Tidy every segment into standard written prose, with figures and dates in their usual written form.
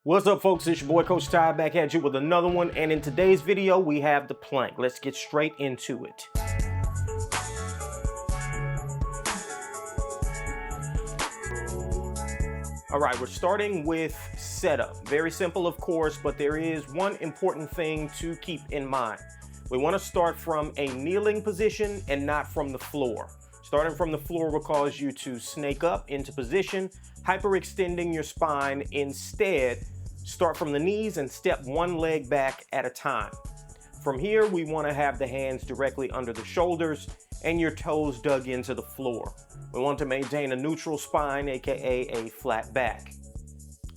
What's up, folks? It's your boy Coach Ty back at you with another one, and in today's video we have the plank. Let's get straight into it. All right, we're starting with setup. Very simple, of course, but there is one important thing to keep in mind. We want to start from a kneeling position and not from the floor. Starting from the floor will cause you to snake up into position, hyperextending your spine. Instead, start from the knees and step one leg back at a time. From here, we want to have the hands directly under the shoulders and your toes dug into the floor. We want to maintain a neutral spine, aka a flat back.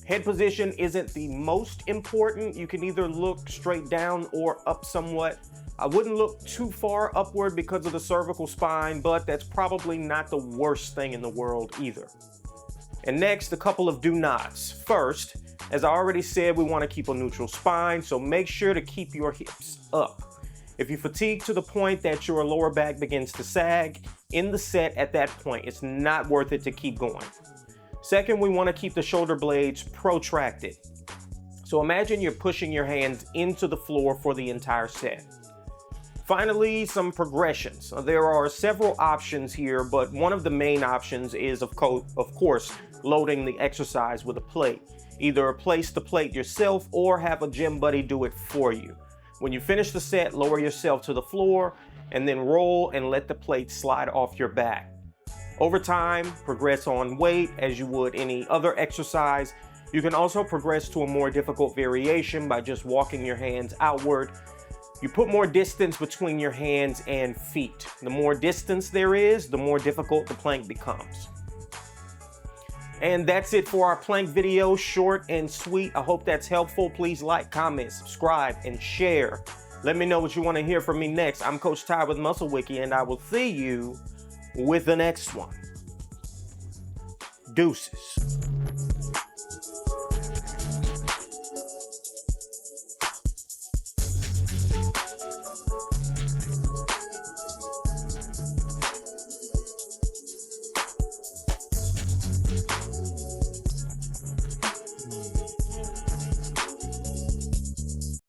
Head position isn't the most important. You can either look straight down or up somewhat. I wouldn't look too far upward because of the cervical spine, but that's probably not the worst thing in the world either. And next, a couple of do nots. First, as I already said, we want to keep a neutral spine, so make sure to keep your hips up. If you fatigue to the point that your lower back begins to sag in the set at that point, it's not worth it to keep going. Second, we want to keep the shoulder blades protracted. So imagine you're pushing your hands into the floor for the entire set. Finally, some progressions. There are several options here, but one of the main options is, of course, loading the exercise with a plate. Either place the plate yourself or have a gym buddy do it for you. When you finish the set, lower yourself to the floor and then roll and let the plate slide off your back. Over time, progress on weight as you would any other exercise. You can also progress to a more difficult variation by just walking your hands outward. You put more distance between your hands and feet. The more distance there is, the more difficult the plank becomes. And that's it for our plank video, short and sweet. I hope that's helpful. Please like, comment, subscribe, and share. Let me know what you want to hear from me next. I'm Coach Ty with Muscle Wiki, and I will see you with the next one. Deuces.